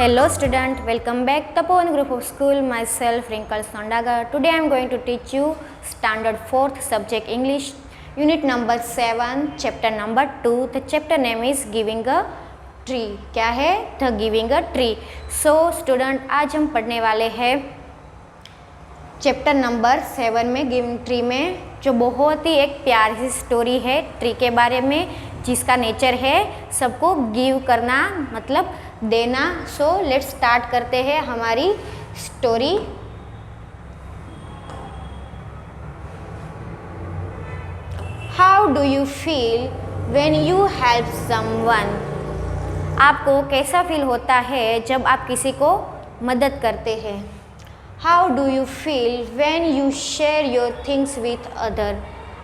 Hello student, welcome back Tapovan Group of School. Myself Wrinkle Sondagar. Today I am going to teach you standard 4th subject English, unit number 7, chapter number 2. The chapter name is Giving a Tree. क्या है? The Giving a Tree. So student, आज हम पढ़ने वाले हैं chapter number 7 में giving tree में, जो बहुत ही एक प्यारी सी स्टोरी है ट्री के बारे में, जिसका नेचर है सबको गिव करना, मतलब देना। सो लेट्स स्टार्ट करते हैं हमारी story. How do you feel when you help someone? आपको कैसा फील होता है जब आप किसी को मदद करते हैं? How do you feel when you share your things with other?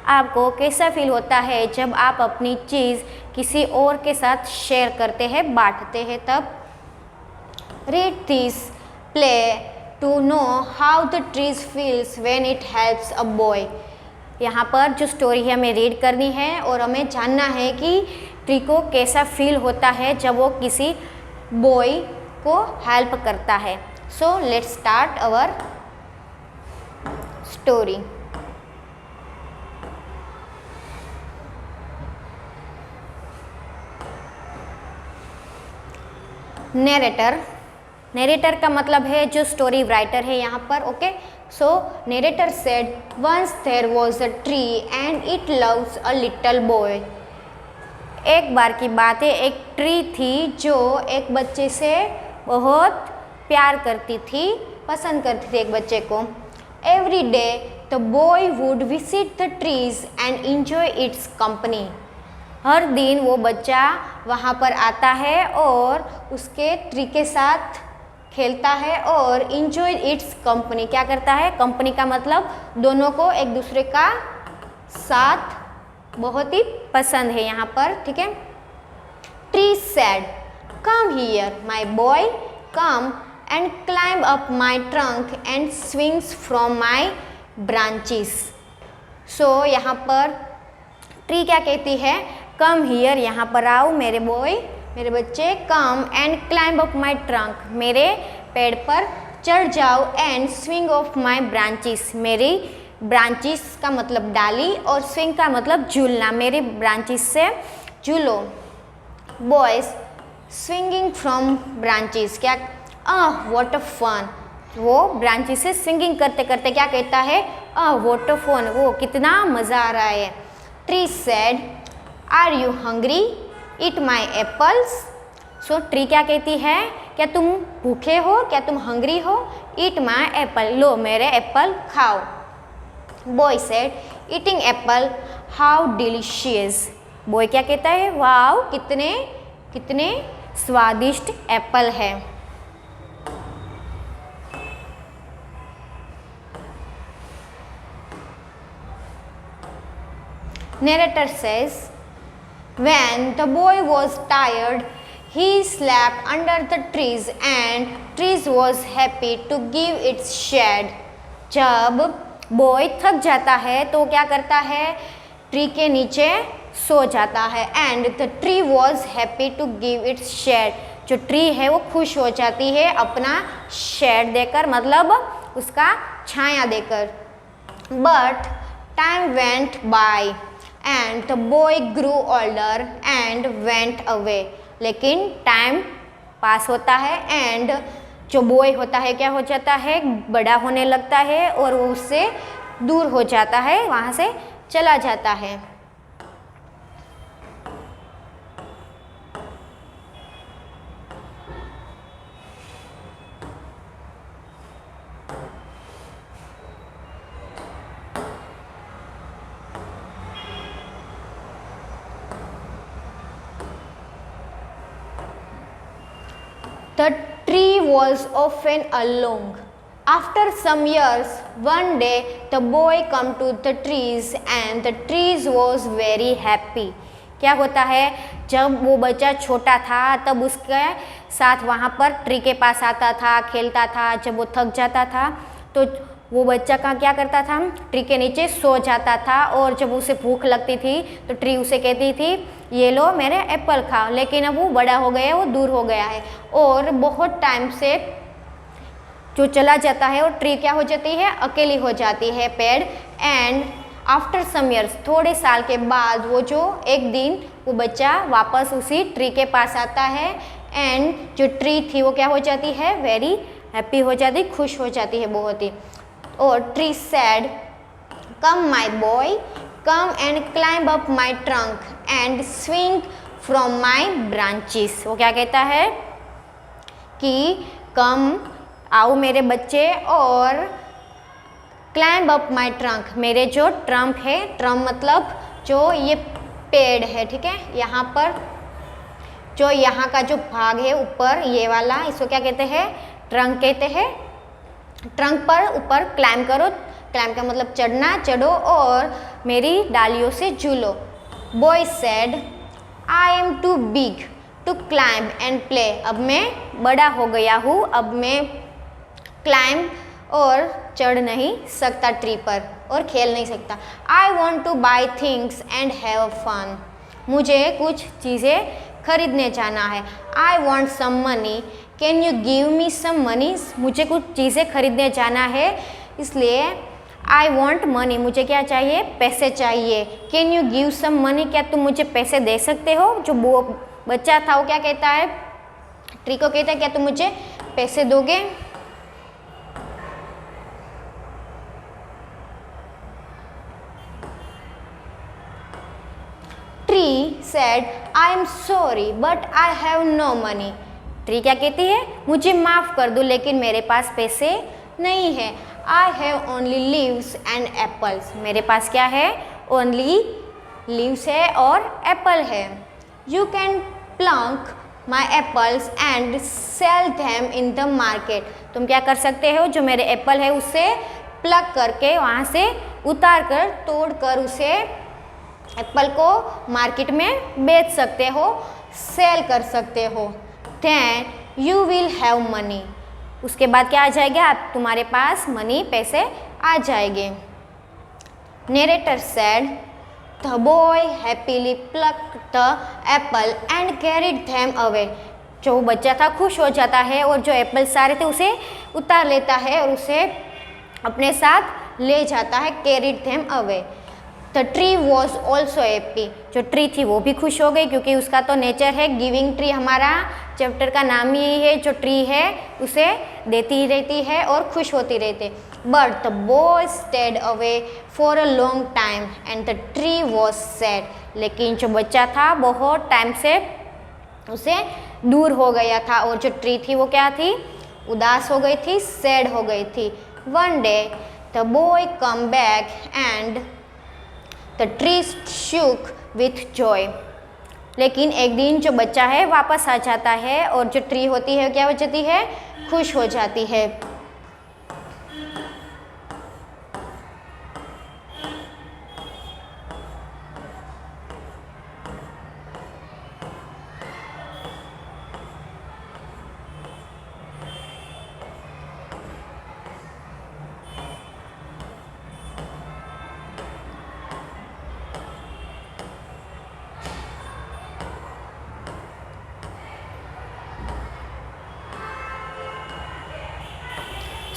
आपको कैसा फील होता है जब आप अपनी चीज़ किसी और के साथ शेयर करते हैं, बांटते हैं तब? Read this play to know how the trees feels when it helps a boy. यहाँ पर जो स्टोरी है हमें रीड करनी है और हमें जानना है कि ट्री को कैसा फील होता है जब वो किसी बॉय को हेल्प करता है। So let's start our story. Narrator का मतलब है जो स्टोरी राइटर है यहाँ पर। Okay, so narrator said once there was a tree and it loves a little boy. एक बार की बात है, एक ट्री थी जो एक बच्चे से बहुत प्यार करती थी, पसंद करती थी एक बच्चे को। Every day the boy would visit the trees and enjoy its company. हर दिन वो बच्चा वहाँ पर आता है और उसके ट्री के साथ खेलता है और इंजॉय इट्स कंपनी। क्या करता है? कंपनी का मतलब दोनों को एक दूसरे का साथ बहुत ही पसंद है यहाँ पर, ठीक है। Tree said come here my boy, come and climb up my trunk and swings from my branches. So यहाँ पर ट्री क्या कहती है? कम हियर, यहाँ पर आओ मेरे बॉय, मेरे बच्चे। कम and climb up my trunk, मेरे पेड़ पर चढ़ जाओ। And swing of my branches, मेरी ब्रांचेस का मतलब डाली और स्विंग का मतलब झूलना, मेरी ब्रांचेस से झूलो। बॉयज स्विंगिंग फ्रॉम ब्रांचेस, क्या व्हाट अ फन। वो ब्रांचेस से स्विंगिंग करते करते क्या कहता है? व्हाट अ फन, वो कितना मज़ा आ रहा है। Tree said are you hungry, eat my apples. So tree क्या कहती है? क्या तुम भूखे हो? क्या तुम हंग्री हो? ईट माई एप्पल, लो मेरे एप्पल खाओ। Boy said eating Apple how delicious. Boy क्या कहता है? वाओ, कितने कितने स्वादिष्ट एप्पल है। Narrator says, when the boy was tired, he slept under the trees and trees was happy to give its shade. जब बॉय थक जाता है तो क्या करता है? ट्री के नीचे सो जाता है। And the tree was happy to give its shade, जो ट्री है वो खुश हो जाती है अपना शेड देकर, मतलब उसका छाया देकर। But time went by and the boy grew older and went away. लेकिन टाइम पास होता है एंड जो बॉय होता है क्या हो जाता है? बड़ा होने लगता है और वो उससे दूर हो जाता है, वहाँ से चला जाता है। The tree was often alone. After some years, one day the boy come to the trees and the trees was very happy. क्या होता है? जब वो बच्चा छोटा था तब उसके साथ वहाँ पर ट्री के पास आता था, खेलता था। जब वो थक जाता था तो वो बच्चा का क्या करता था, ट्री के नीचे सो जाता था और जब उसे भूख लगती थी तो ट्री उसे कहती थी ये लो मेरे एप्पल खा। लेकिन अब वो बड़ा हो गया है, वो दूर हो गया है और बहुत टाइम से जो चला जाता है और ट्री क्या हो जाती है, अकेली हो जाती है पेड़। एंड आफ्टर सम ईयर्स, थोड़े साल के बाद वो जो एक दिन वो बच्चा वापस उसी ट्री के पास आता है एंड जो ट्री थी वो क्या हो जाती है, वेरी हैप्पी हो जाती, खुश हो जाती है बहुत ही। और tree said come my boy come and climb up my trunk and swing from my branches. वो क्या कहता है कि कम आओ मेरे बच्चे और क्लाइंब अप माई ट्रंक, मेरे जो ट्रम्प है, ट्रम्प मतलब जो ये पेड़ है, ठीक है, यहाँ पर जो यहाँ का जो भाग है ऊपर ये वाला, इसको क्या कहते हैं, ट्रंक कहते हैं। ट्रंक पर ऊपर क्लाइंब करो, क्लाइंब का मतलब चढ़ना, चढ़ो और मेरी डालियों से झूलो। Boy said I am too big to climb and play, अब मैं बड़ा हो गया हूँ, अब मैं क्लाइंब और चढ़ नहीं सकता ट्री पर और खेल नहीं सकता। I want to buy things and have fun, मुझे कुछ चीज़ें खरीदने जाना है। I want some money can you give me some money, मुझे कुछ चीज़ें खरीदने जाना है इसलिए आई वॉन्ट मनी, मुझे क्या चाहिए, पैसे चाहिए। Can you give some money, क्या तुम मुझे पैसे दे सकते हो। जो वो बच्चा था वो क्या कहता है, ट्री को कहता है क्या तुम मुझे पैसे दोगे। Tree said I am sorry but I have no money, tree क्या कहती है, मुझे माफ़ कर दो लेकिन मेरे पास पैसे नहीं है। I have only leaves and apples, मेरे पास क्या है, ओनली लीव्स है और एप्पल है। You can Planck my apples and sell them in the market, तुम क्या कर सकते हो, जो मेरे एप्पल है उसे प्लग करके वहाँ से उतार कर तोड़ कर उसे एप्पल को मार्केट में बेच सकते हो, सेल कर सकते हो। Then you will have money, उसके बाद क्या आ जाएगा, आप तुम्हारे पास मनी, पैसे आ जाएंगे। Narrator said the boy happily plucked the Apple and carried them away, जो बच्चा था खुश हो जाता है और जो एप्पल सारे थे उसे उतार लेता है और उसे अपने साथ ले जाता है, carried them away. The tree was also happy, जो ट्री थी वो भी खुश हो गई क्योंकि उसका तो नेचर है गिविंग ट्री, हमारा चैप्टर का नाम ही यही है, जो ट्री है उसे देती ही रहती है और खुश होती रहती। But the boy stayed away for a long time and the tree was sad, लेकिन जो बच्चा था बहुत टाइम से उसे दूर हो गया था और जो ट्री थी वो क्या थी, उदास हो गई थी, सैड हो गई थी। One day the boy come back and the tree shook with Joy, लेकिन एक दिन जो बच्चा है वापस आ जाता है और जो ट्री होती है क्या हो जाती है, खुश हो जाती है।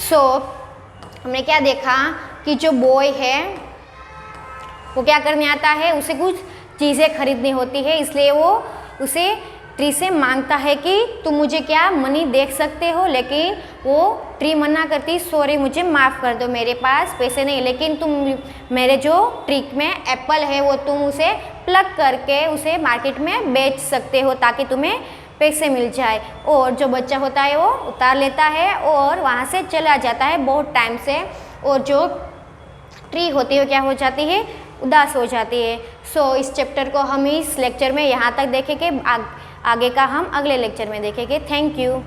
सो हमने क्या देखा कि जो बॉय है वो क्या करने आता है, उसे कुछ चीज़ें खरीदनी होती है, इसलिए वो उसे ट्री से मांगता है कि तुम मुझे क्या मनी दे सकते हो, लेकिन वो ट्री मना करती, सॉरी मुझे माफ़ कर दो, मेरे पास पैसे नहीं, लेकिन तुम मेरे जो ट्री में एप्पल है वो तुम उसे प्लग करके उसे मार्केट में बेच सकते हो ताकि तुम्हें पैसे मिल जाए। और जो बच्चा होता है वो उतार लेता है और वहाँ से चला जाता है बहुत टाइम से, और जो ट्री होती है क्या हो जाती है, उदास हो जाती है। सो इस चैप्टर को हम इस लेक्चर में यहाँ तक देखेंगे, आगे का हम अगले लेक्चर में देखेंगे। Thank you.